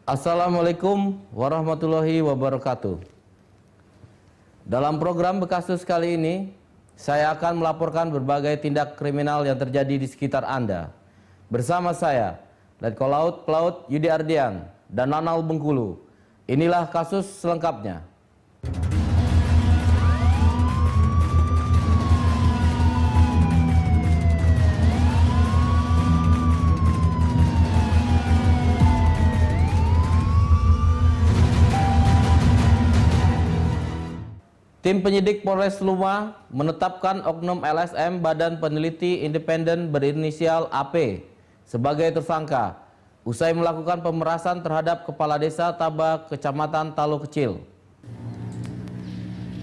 Assalamualaikum warahmatullahi wabarakatuh. Dalam program Bekasus kali ini, saya akan melaporkan berbagai tindak kriminal yang terjadi di sekitar Anda. Bersama saya, Letkol Laut Pelaut Yudi Ardian dan Lanal Bengkulu. Inilah kasus selengkapnya. Tim penyidik Polres Luma menetapkan oknum LSM Badan Peneliti Independen berinisial AP sebagai tersangka usai melakukan pemerasan terhadap Kepala Desa Taba, Kecamatan Talo Kecil.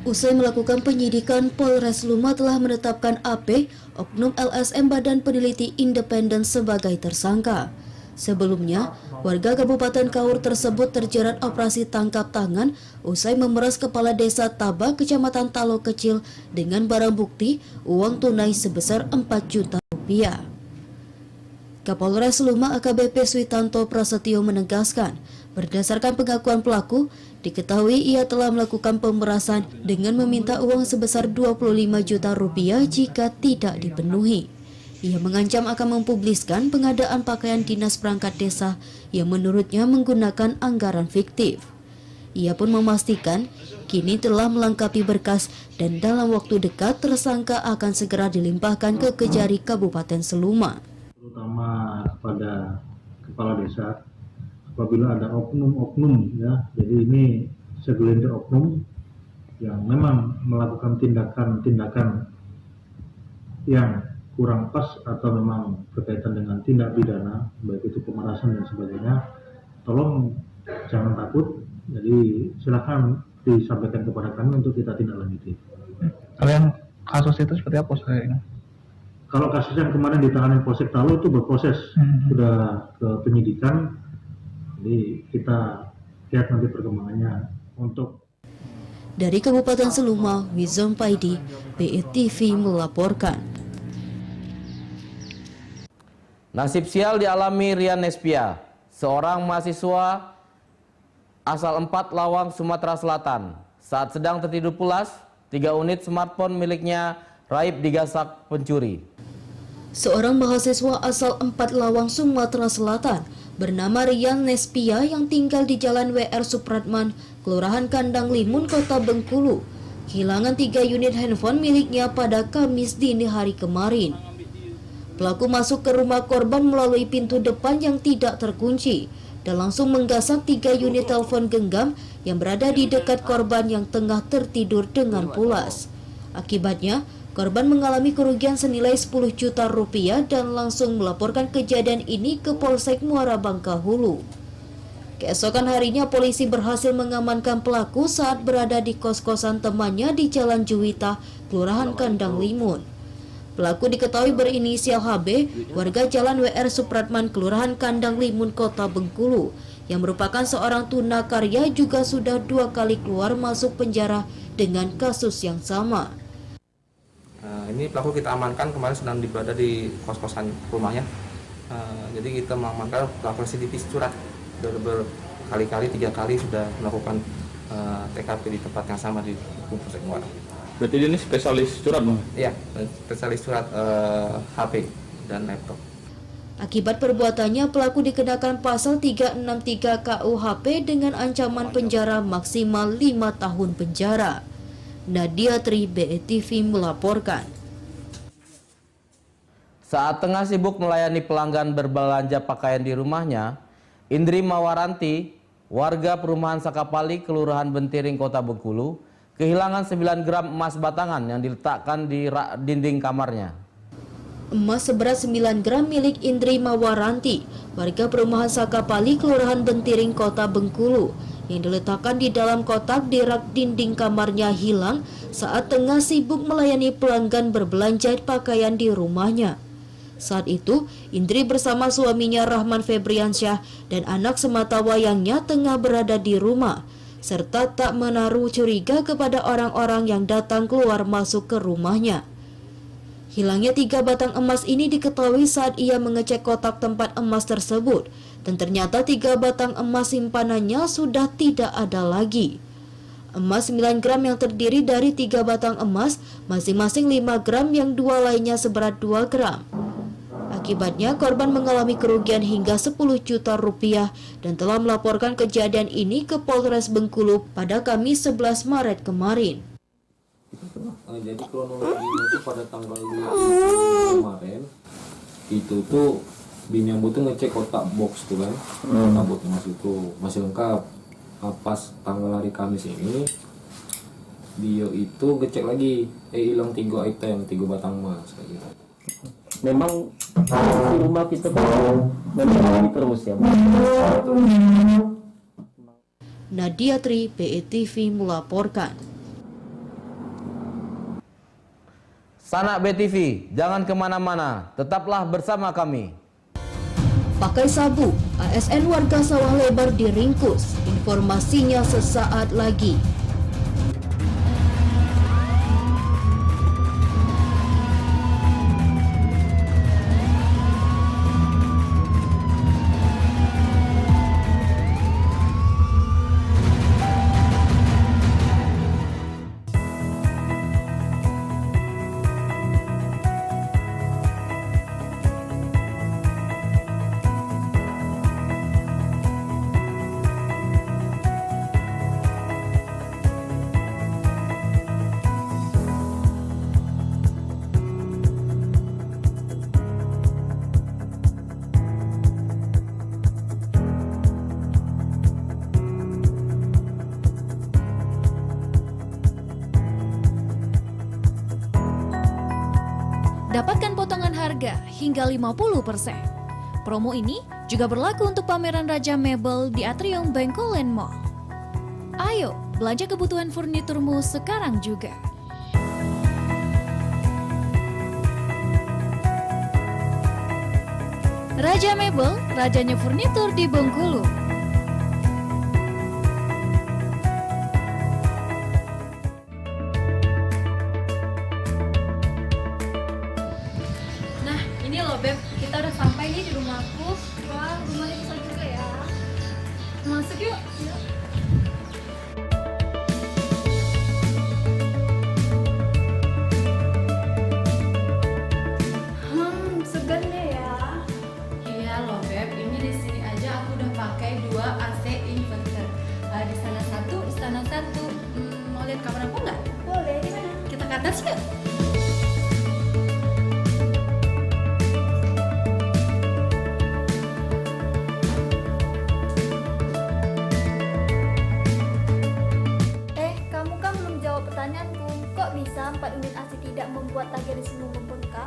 Usai melakukan penyidikan, Polres Luma telah menetapkan AP, oknum LSM Badan Peneliti Independen sebagai tersangka. Sebelumnya, warga Kabupaten Kaur tersebut terjerat operasi tangkap tangan usai memeras Kepala Desa Taba, Kecamatan Talo Kecil dengan barang bukti uang tunai sebesar 4 juta rupiah. Kapolres Luma AKBP Switanto Prasetyo menegaskan, berdasarkan pengakuan pelaku, diketahui ia telah melakukan pemerasan dengan meminta uang sebesar 25 juta rupiah jika tidak dipenuhi. Ia mengancam akan mempubliskan pengadaan pakaian dinas perangkat desa yang menurutnya menggunakan anggaran fiktif. Ia pun memastikan kini telah melengkapi berkas dan dalam waktu dekat tersangka akan segera dilimpahkan ke Kejari Kabupaten Seluma. Terutama kepada kepala desa, apabila ada oknum-oknum ya, jadi ini segelintir oknum yang memang melakukan tindakan-tindakan yang kurang pas atau memang berkaitan dengan tindak pidana, baik itu pemerasan dan sebagainya, tolong jangan takut. Jadi silakan disampaikan kepada kami untuk kita tindak lanjuti. Kalau yang kasus itu seperti apa sebenarnya? Kalau kasus yang kemarin ditangani Polsek Talo itu berproses, sudah ke penyidikan. Jadi kita lihat nanti perkembangannya. Untuk Dari Kabupaten Seluma, Wizom Paidi, BETV melaporkan. Nasib sial dialami Rian Nespia, seorang mahasiswa asal 4 Lawang, Sumatera Selatan. Saat sedang tertidur pulas, 3 unit smartphone miliknya raib digasak pencuri. Seorang mahasiswa asal 4 Lawang, Sumatera Selatan bernama Rian Nespia yang tinggal di Jalan WR Supratman, Kelurahan Kandang Limun, Kota Bengkulu, kehilangan 3 unit handphone miliknya pada Kamis dini hari kemarin. Pelaku masuk ke rumah korban melalui pintu depan yang tidak terkunci dan langsung menggasak 3 unit telepon genggam yang berada di dekat korban yang tengah tertidur dengan pulas. Akibatnya, korban mengalami kerugian senilai 10 juta rupiah dan langsung melaporkan kejadian ini ke Polsek Muara Bangka Hulu. Keesokan harinya polisi berhasil mengamankan pelaku saat berada di kos-kosan temannya di Jalan Juwita, Kelurahan Kandang Limun. Pelaku diketahui berinisial HB, warga Jalan WR Supratman, Kelurahan Kandang Limun, Kota Bengkulu, yang merupakan seorang tunakarya juga sudah 2 kali keluar masuk penjara dengan kasus yang sama. Ini pelaku kita amankan, kemarin sedang berada di kos-kosan rumahnya. Jadi kita mengamankan pelaku residivis surat, berkali-kali 3 kali sudah melakukan TKP di tempat yang sama di Polsek Muara. Berarti dia ini spesialis surat, Bang? Iya, spesialis surat HP dan laptop. Akibat perbuatannya, pelaku dikenakan pasal 363 KUHP dengan ancaman penjara maksimal 5 tahun penjara. Nadia Tri, BETV melaporkan. Saat tengah sibuk melayani pelanggan berbelanja pakaian di rumahnya, Indri Mawaranti, warga perumahan Sakapali, Kelurahan Bentiring, Kota Bengkulu, kehilangan 9 gram emas batangan yang diletakkan di rak dinding kamarnya. Emas seberat 9 gram milik Indri Mawaranti, warga perumahan Sakapali, Kelurahan Bentiring, Kota Bengkulu, yang diletakkan di dalam kotak di rak dinding kamarnya hilang saat tengah sibuk melayani pelanggan berbelanja pakaian di rumahnya. Saat itu, Indri bersama suaminya Rahman Febriansyah dan anak sematawayangnya tengah berada di rumah, serta tak menaruh curiga kepada orang-orang yang datang keluar masuk ke rumahnya. Hilangnya 3 batang emas ini diketahui saat ia mengecek kotak tempat emas tersebut, dan ternyata 3 batang emas simpanannya sudah tidak ada lagi. Emas 9 gram yang terdiri dari 3 batang emas, masing-masing 5 gram yang 2 lainnya seberat 2 gram. Akibatnya korban mengalami kerugian hingga 10 juta rupiah dan telah melaporkan kejadian ini ke Polres Bengkulu pada Kamis 11 Maret kemarin. Jadi kronologinya itu pada tanggal 2 kemarin itu tuh Bini Ambu tuh ngecek kotak box tuh kan, kotak box masih lengkap. Pas tanggal hari Kamis ini dia itu ngecek lagi, hilang 3 item, 3 batang emas kayak gitu. Memang di rumah kita memang terus ya. Nadia Tri, BETV melaporkan. Sanak BTV, jangan kemana-mana, tetaplah bersama kami. Pakai sabu, ASN warga Sawah Lebar diringkus. Informasinya sesaat lagi. Dapatkan potongan harga hingga 50%. Promo ini juga berlaku untuk pameran Raja Mebel di Atrium Bengkolen Mall. Ayo, belanja kebutuhan furniturmu sekarang juga. Raja Mebel, rajanya furnitur di Bengkulu. Beb, kita udah sampai nih di rumahku. Wah, rumahnya besar juga ya. Masuk yuk. Segan deh ya. Iya loh Beb, ini di sini aja aku udah pakai 2 AC inverter. Di sana satu, di sana satu. Mau lihat kamar aku nggak? Boleh, di mana? Kita ke atas yuk. Pertanyaanku, kok bisa 4 unit AC tidak membuat tagihan membengkak?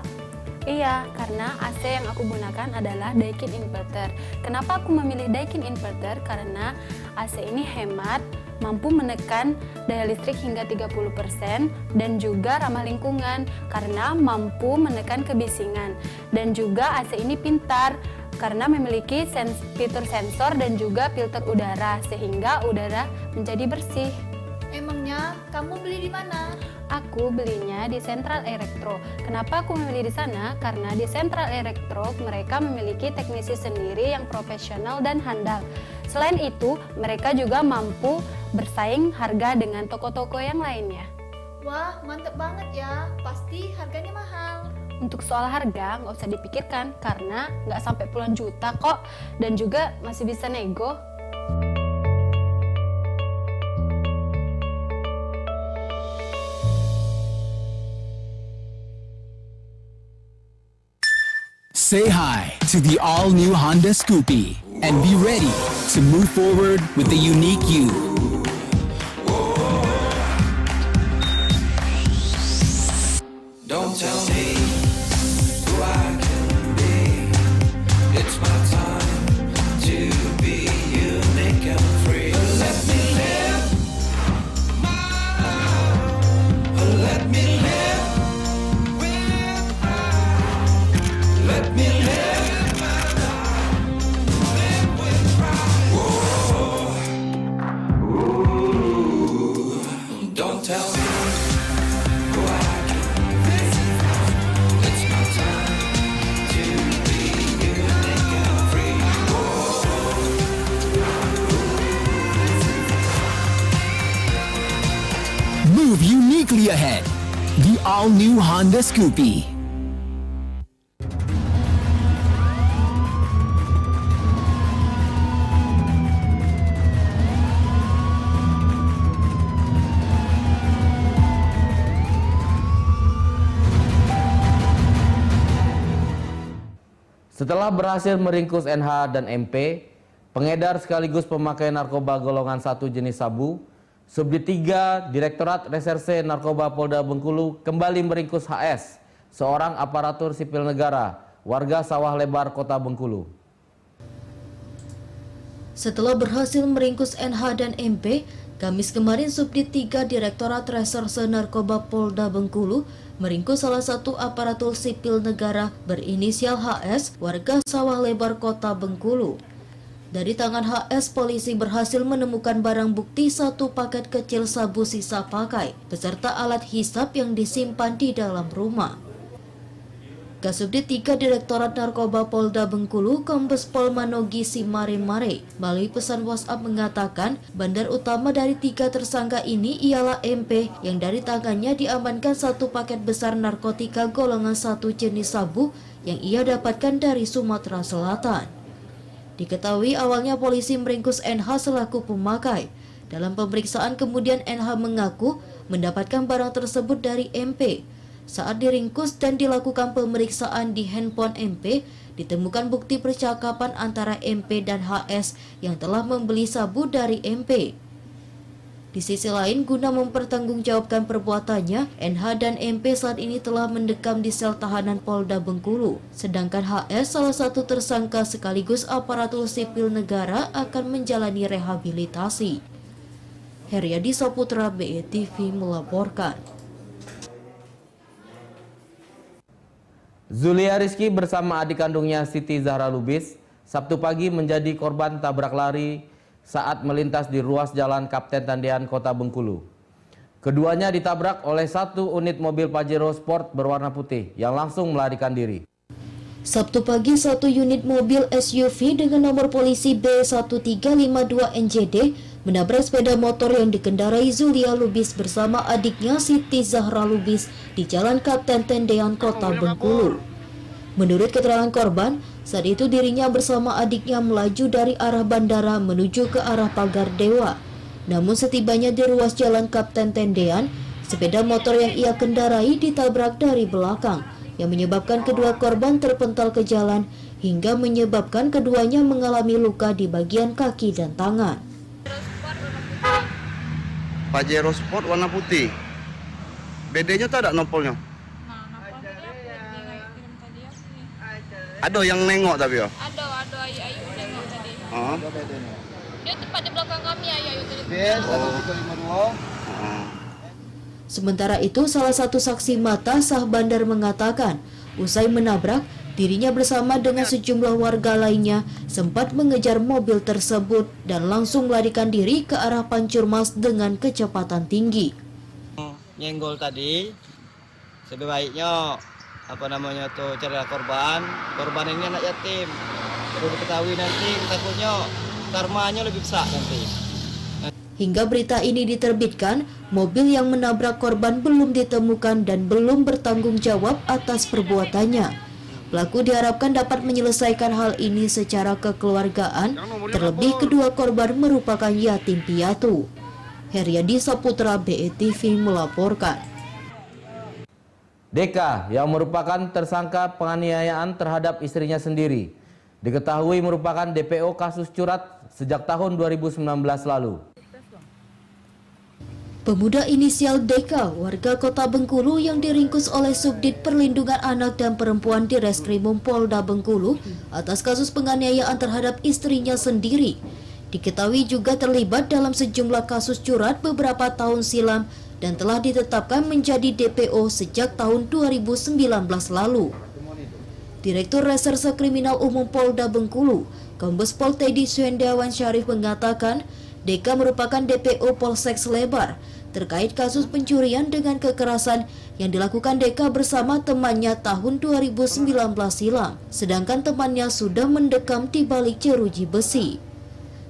Iya, karena AC yang aku gunakan adalah Daikin Inverter. Kenapa aku memilih Daikin Inverter? Karena AC ini hemat, mampu menekan daya listrik hingga 30% dan juga ramah lingkungan karena mampu menekan kebisingan. Dan juga AC ini pintar karena memiliki fitur sensor dan juga filter udara sehingga udara menjadi bersih. Emangnya kamu beli di mana? Aku belinya di Central Electro. Kenapa aku memilih di sana? Karena di Central Electro mereka memiliki teknisi sendiri yang profesional dan handal. Selain itu, mereka juga mampu bersaing harga dengan toko-toko yang lainnya. Wah, mantep banget ya. Pasti harganya mahal. Untuk soal harga nggak usah dipikirkan karena nggak sampai puluhan juta kok dan juga masih bisa nego. Say hi to the all-new Honda Scoopy and be ready to move forward with the unique you. Don't tell me who I can be. It's my time to be unique and free. Let me live my life. Let me live. Let me live my life, live with pride. Whoa. story ahead. The all-new Honda Scoopy. Setelah berhasil meringkus NH dan MP, pengedar sekaligus pemakai narkoba golongan 1 jenis sabu, Subdit 3 Direktorat Reserse Narkoba Polda Bengkulu kembali meringkus HS, seorang aparatur sipil negara, warga Sawah Lebar, Kota Bengkulu. Setelah berhasil meringkus NH dan MP, Kamis kemarin Subdit 3 Direktorat Reserse Narkoba Polda Bengkulu meringkus salah satu aparatur sipil negara berinisial HS, warga Sawah Lebar, Kota Bengkulu. Dari tangan HS, polisi berhasil menemukan barang bukti 1 paket kecil sabu sisa pakai, beserta alat hisap yang disimpan di dalam rumah. Kasubdit 3 Direktorat Narkoba Polda Bengkulu, Kombes Pol Manogi Simare-Mare, melalui pesan WhatsApp mengatakan bandar utama dari 3 tersangka ini ialah MP yang dari tangannya diamankan 1 paket besar narkotika golongan 1 jenis sabu yang ia dapatkan dari Sumatera Selatan. Diketahui awalnya polisi meringkus NH selaku pemakai. Dalam pemeriksaan kemudian NH mengaku mendapatkan barang tersebut dari MP. Saat diringkus dan dilakukan pemeriksaan di handphone MP, ditemukan bukti percakapan antara MP dan HS yang telah membeli sabu dari MP. Di sisi lain, guna mempertanggungjawabkan perbuatannya, NH dan MP saat ini telah mendekam di sel tahanan Polda Bengkulu. Sedangkan HS, salah satu tersangka sekaligus aparatur sipil negara, akan menjalani rehabilitasi. Heriadi Saputra, BETV melaporkan. Zulia Rizky bersama adik kandungnya Siti Zahra Lubis Sabtu pagi menjadi korban tabrak lari saat melintas di ruas jalan Kapten Tendean, Kota Bengkulu. Keduanya ditabrak oleh 1 unit mobil Pajero Sport berwarna putih yang langsung melarikan diri. Sabtu pagi 1 unit mobil SUV dengan nomor polisi B1352NJD menabrak sepeda motor yang dikendarai Zulia Lubis bersama adiknya Siti Zahra Lubis di Jalan Kapten Tendean, Kota Bengkulu. Menurut keterangan korban, saat itu dirinya bersama adiknya melaju dari arah bandara menuju ke arah Pagar Dewa. Namun setibanya di ruas Jalan Kapten Tendean, sepeda motor yang ia kendarai ditabrak dari belakang, yang menyebabkan kedua korban terpental ke jalan hingga menyebabkan keduanya mengalami luka di bagian kaki dan tangan. Pajero Sport warna putih. BD-nya tuh ada nopolnya? Ada yang nengok tapi ya? Ada ayu nengok tadi. Oh. Dia tepat di belakang kami ayu tadi. Sementara itu, salah satu saksi mata Sah Bandar mengatakan, usai menabrak, dirinya bersama dengan sejumlah warga lainnya sempat mengejar mobil tersebut dan langsung melarikan diri ke arah Pancurmas dengan kecepatan tinggi. Nyenggol tadi, sebaiknya cari korban ini anak yatim. Perlu diketahui nanti takutnya karmanya lebih besar nanti. Hingga berita ini diterbitkan, mobil yang menabrak korban belum ditemukan dan belum bertanggung jawab atas perbuatannya. Pelaku diharapkan dapat menyelesaikan hal ini secara kekeluargaan, terlebih kedua korban merupakan yatim piatu. Heriadi Saputra, BETV melaporkan. DK yang merupakan tersangka penganiayaan terhadap istrinya sendiri diketahui merupakan DPO kasus curat sejak tahun 2019 lalu. Pemuda inisial DK, warga Kota Bengkulu yang diringkus oleh Subdit Perlindungan Anak dan Perempuan di Reskrimum Polda Bengkulu atas kasus penganiayaan terhadap istrinya sendiri, diketahui juga terlibat dalam sejumlah kasus curat beberapa tahun silam dan telah ditetapkan menjadi DPO sejak tahun 2019 lalu. Direktur Reserse Kriminal Umum Polda Bengkulu, Kombes Pol Teddy Suendawan Syarif mengatakan, DK merupakan DPO Polsek Lebar terkait kasus pencurian dengan kekerasan yang dilakukan DK bersama temannya tahun 2019 silam, sedangkan temannya sudah mendekam di balik jeruji besi.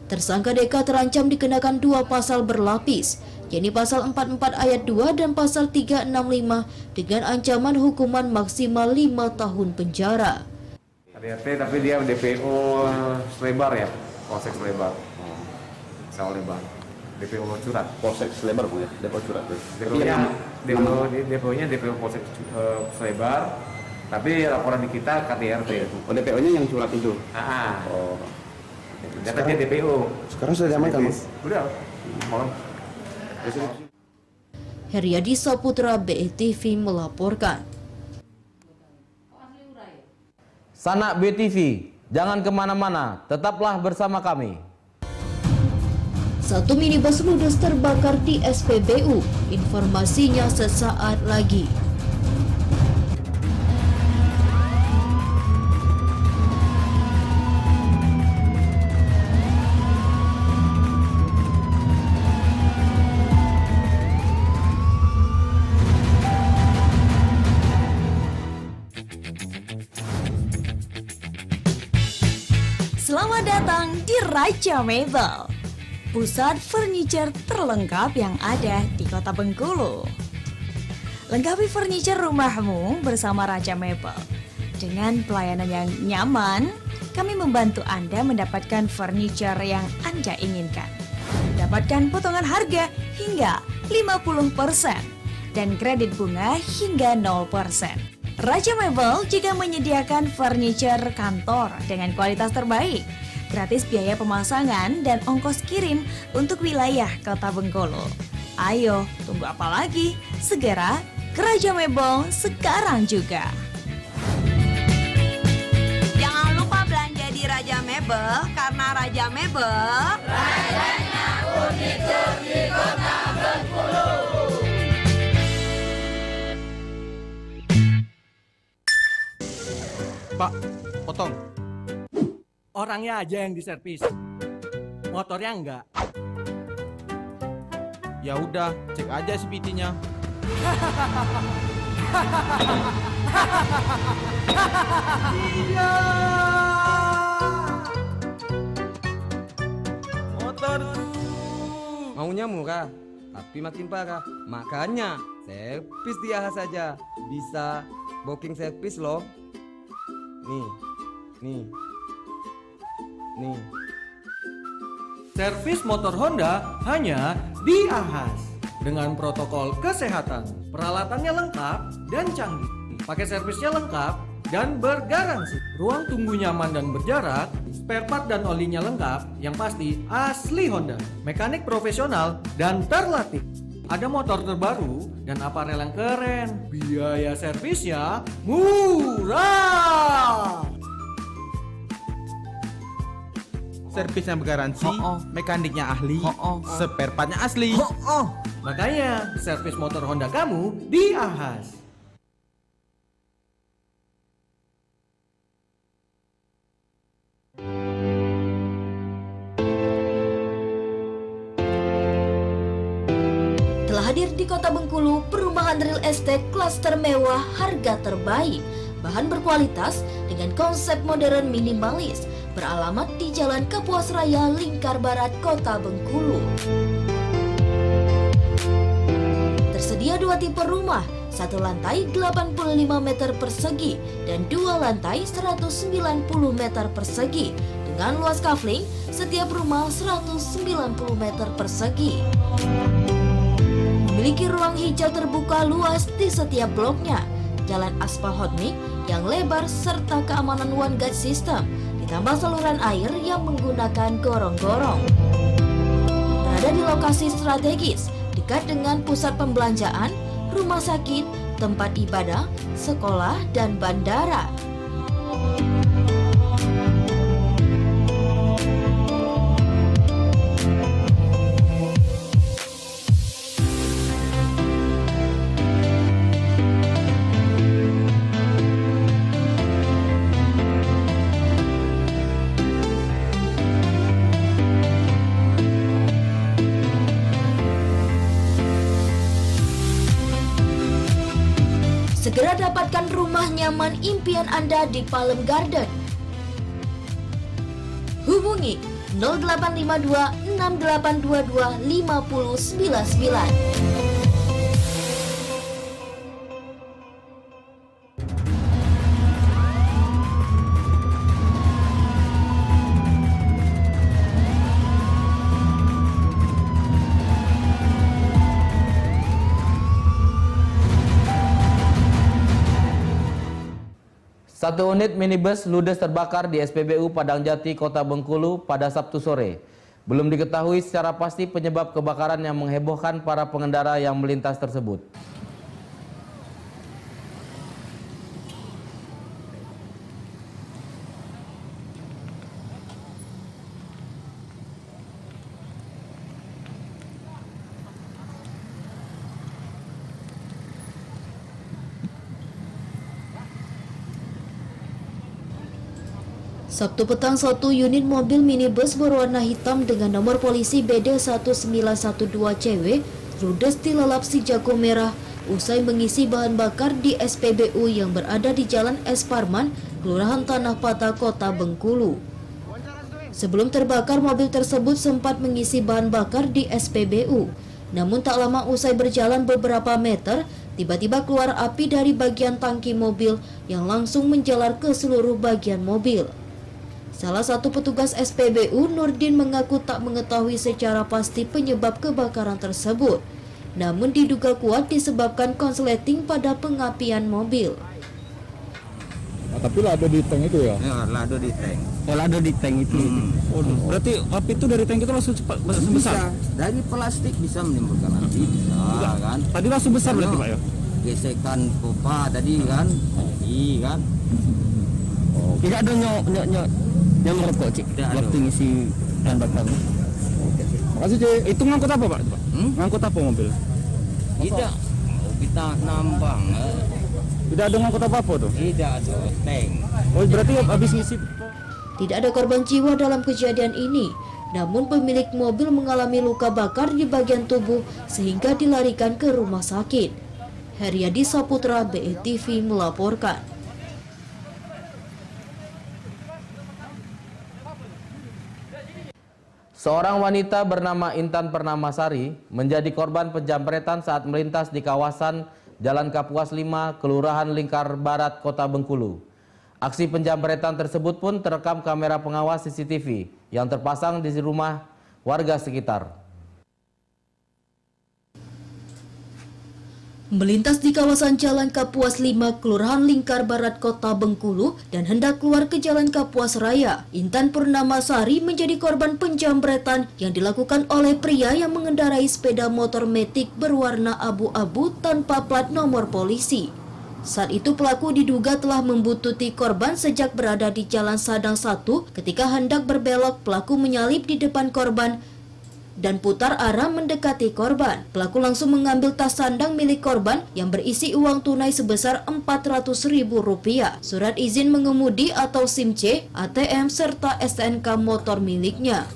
Tersangka DK terancam dikenakan 2 pasal berlapis, yakni pasal 44 ayat 2 dan pasal 365 dengan ancaman hukuman maksimal 5 tahun penjara. KDRT tapi dia DPO Slebar ya, Polsek Slebar. Sawal Lebar. DPO Curat. Polsek Slebar Bu ya, DPO Curat. DPO-nya DPO Polsek Slebar. Tapi laporan di kita KDRT. Oh, DPO-nya yang Curat itu. Oh. Data dia DPO. Sekarang sudah diamankan Mas? Udah. Malam. Heriadi Saputra, BTV melaporkan. Sanak BTV, jangan kemana-mana, tetaplah bersama kami. Satu minibus ludes terbakar di SPBU. Informasinya sesaat lagi. Selamat datang di Raja Mebel, pusat furniture terlengkap yang ada di Kota Bengkulu. Lengkapi furniture rumahmu bersama Raja Mebel. Dengan pelayanan yang nyaman, kami membantu Anda mendapatkan furniture yang Anda inginkan. Dapatkan potongan harga hingga 50% dan kredit bunga hingga 0%. Raja Mebel juga menyediakan furniture kantor dengan kualitas terbaik, gratis biaya pemasangan dan ongkos kirim untuk wilayah Kota Bengkulu. Ayo, tunggu apa lagi? Segera ke Raja Mebel sekarang juga. Jangan lupa belanja di Raja Mebel, karena Raja Mebel rajanya furniture di Kota Bengkulu. Pak, potong. Orangnya aja yang diservis. Motornya enggak. Ya udah, cek aja CVT-nya. Motorku maunya murah, tapi makin parah. Makanya servis di AHA saja. Bisa booking servis loh. Nih. Servis motor Honda hanya di Ahas. Dengan protokol kesehatan, peralatannya lengkap dan canggih. Pakai servisnya lengkap dan bergaransi. Ruang tunggu nyaman dan berjarak, spare part dan olinya lengkap, yang pasti asli Honda. Mekanik profesional dan terlatih. Ada motor terbaru dan aparel yang keren. Biaya servisnya murah. Servisnya bergaransi, mekaniknya ahli, spare partnya asli. Makanya servis motor Honda kamu di Ahas. Hadir di Kota Bengkulu, perumahan real estate klaster mewah harga terbaik, bahan berkualitas dengan konsep modern minimalis, beralamat di Jalan Kapuas Raya, Lingkar Barat, Kota Bengkulu. Tersedia 2 tipe rumah, 1 lantai 85 meter persegi dan 2 lantai 190 meter persegi, dengan luas kafling setiap rumah 190 meter persegi. Memiliki ruang hijau terbuka luas di setiap bloknya, jalan aspal hot mix yang lebar serta keamanan one guide system, ditambah saluran air yang menggunakan gorong-gorong. Berada di lokasi strategis, dekat dengan pusat pembelanjaan, rumah sakit, tempat ibadah, sekolah, dan bandara. Segera dapatkan rumah nyaman impian Anda di Palem Garden. Hubungi 0852 6822 5099. Satu unit minibus ludes terbakar di SPBU Padang Jati, Kota Bengkulu pada Sabtu sore. Belum diketahui secara pasti penyebab kebakaran yang menghebohkan para pengendara yang melintas tersebut. Sabtu petang, satu unit mobil minibus berwarna hitam dengan nomor polisi BD 1912CW ludes dilalap si jago merah usai mengisi bahan bakar di SPBU yang berada di Jalan S. Parman, Kelurahan Tanah Patah, Kota Bengkulu. Sebelum terbakar, mobil tersebut sempat mengisi bahan bakar di SPBU. Namun tak lama usai berjalan beberapa meter, tiba-tiba keluar api dari bagian tangki mobil yang langsung menjalar ke seluruh bagian mobil. Salah satu petugas SPBU, Nurdin, mengaku tak mengetahui secara pasti penyebab kebakaran tersebut. Namun diduga kuat disebabkan konsleting pada pengapian mobil. Tapi lado di tank itu ya? Ya, lado di tank. Oh, lado di tank itu. Berarti api itu dari tank itu langsung cepat besar? Dari plastik bisa menimbulkan api, bisa kan? Tadi langsung besar berarti Pak ya? Gesekan pipa tadi kan, kan? Oh. Tidak ada yang merokok, Cik, waktu ngisi bahan bakar. Makasih, Cik. Itu ngangkut apa, Pak? Ngangkut apa mobil? Tidak, kita nambang. Tidak ada ngangkut apa-apa tuh? Tidak ada, tank. Oh, berarti habis ngisi. Tidak ada korban jiwa dalam kejadian ini. Namun pemilik mobil mengalami luka bakar di bagian tubuh sehingga dilarikan ke rumah sakit. Heriadi Saputra, BETV melaporkan. Seorang wanita bernama Intan Pernamasari menjadi korban penjamretan saat melintas di kawasan Jalan Kapuas 5, Kelurahan Lingkar Barat, Kota Bengkulu. Aksi penjamretan tersebut pun terekam kamera pengawas CCTV yang terpasang di rumah warga sekitar. Melintas di kawasan Jalan Kapuas 5, Kelurahan Lingkar Barat, Kota Bengkulu dan hendak keluar ke Jalan Kapuas Raya, Intan Pernamasari menjadi korban penjamretan yang dilakukan oleh pria yang mengendarai sepeda motor metik berwarna abu-abu tanpa plat nomor polisi. Saat itu pelaku diduga telah membuntuti korban sejak berada di Jalan Sadang 1. Ketika hendak berbelok, pelaku menyalip di depan korban dan putar arah mendekati korban. Pelaku langsung mengambil tas sandang milik korban yang berisi uang tunai sebesar Rp400.000, surat izin mengemudi atau SIM C, ATM, serta STNK motor miliknya.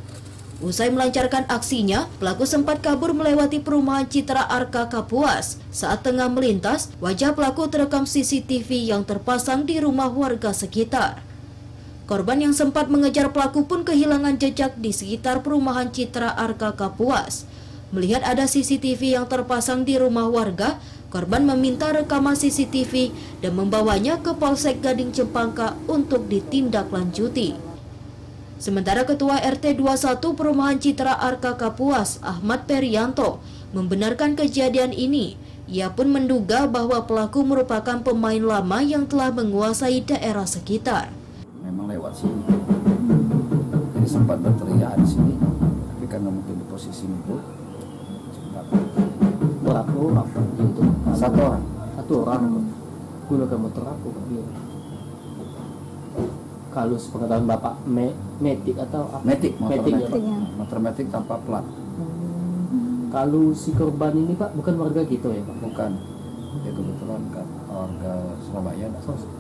Usai melancarkan aksinya, pelaku sempat kabur melewati perumahan Citra Arka Kapuas. Saat tengah melintas, wajah pelaku terekam CCTV yang terpasang di rumah warga sekitar. Korban yang sempat mengejar pelaku pun kehilangan jejak di sekitar perumahan Citra Arka Kapuas. Melihat ada CCTV yang terpasang di rumah warga, korban meminta rekaman CCTV dan membawanya ke Polsek Gading Cempaka untuk ditindaklanjuti. Sementara Ketua RT 21 Perumahan Citra Arka Kapuas, Ahmad Perianto, membenarkan kejadian ini. Ia pun menduga bahwa pelaku merupakan pemain lama yang telah menguasai daerah sekitar. Memang lewat sini, jadi sempat berteriak di sini, tapi karena mungkin di posisi itu Pelaku apa itu? Satu orang gunakan motor aku dia. Kalau sepengetahuan Bapak metik atau apa? Metik, metik ya, Pak? Motor metik tanpa plat. Kalau si korban ini Pak bukan warga gitu ya Pak? Bukan, dia kebetulan kan warga Surabaya.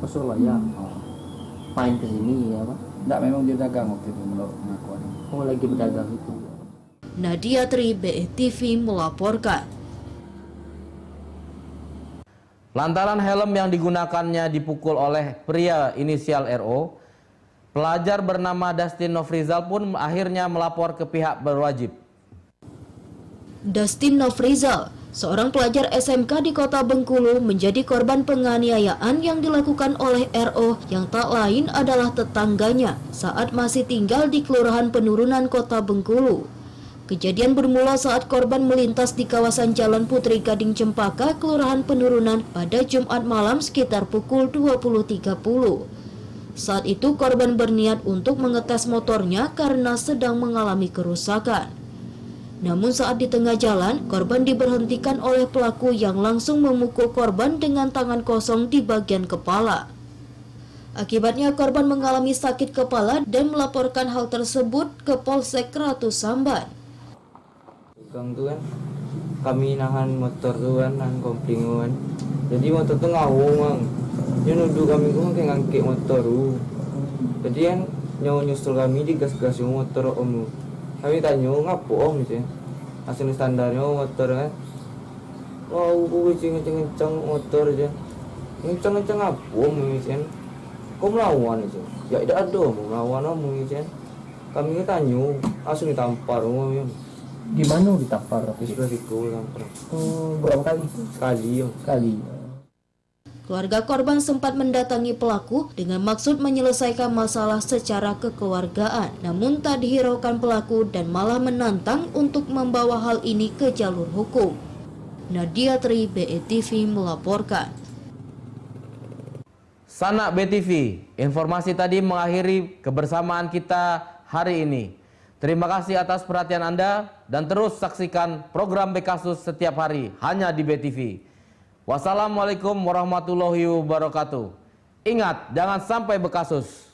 Surabaya. Main ke sini ya Pak? Enggak, memang dia dagang waktu itu menurut pengakuan. Oh, lagi berdagang itu. Nadia Tri, BETV melaporkan. Lantaran helm yang digunakannya dipukul oleh pria inisial RO, Pelajar bernama Dustin Nofrizal pun akhirnya melapor ke pihak berwajib. Dustin Nofrizal, seorang pelajar SMK di Kota Bengkulu, menjadi korban penganiayaan yang dilakukan oleh RO yang tak lain adalah tetangganya saat masih tinggal di Kelurahan Penurunan Kota Bengkulu. Kejadian bermula saat korban melintas di kawasan Jalan Putri Gading Cempaka, Kelurahan Penurunan pada Jumat malam sekitar pukul 20.30. Saat itu korban berniat untuk mengetes motornya karena sedang mengalami kerusakan. Namun saat di tengah jalan, korban diberhentikan oleh pelaku yang langsung memukul korban dengan tangan kosong di bagian kepala. Akibatnya korban mengalami sakit kepala dan melaporkan hal tersebut ke Polsek Ratu Samban. Tukang tuh kan, kami nahan motor tuh kan, nahan kopling kan. Jadi motor tuh ngawung bang. Dia nuduh kami tuh kayak ngangkik motor tuh. Jadi kan nyusul kami digas-gas motor om. Kami tanya ngapo om sih, asal standarnya motor kan. Wah, aku kenceng motor aja, kenceng apa om sih? Kau melawan sih? Ya tidak ada mau melawan om sih. Kami tanya, asal ditampar om. Gimana ditampar? Di sebelah situ tampar. Berapa kali? Sekali om. Sekali. Keluarga korban sempat mendatangi pelaku dengan maksud menyelesaikan masalah secara kekeluargaan, namun tak dihiraukan pelaku dan malah menantang untuk membawa hal ini ke jalur hukum. Nadia Tri, BETV melaporkan. Sanak BTV, informasi tadi mengakhiri kebersamaan kita hari ini. Terima kasih atas perhatian Anda dan terus saksikan program Bekasus setiap hari hanya di BTV. Wassalamualaikum warahmatullahi wabarakatuh. Ingat, jangan sampai bekasus.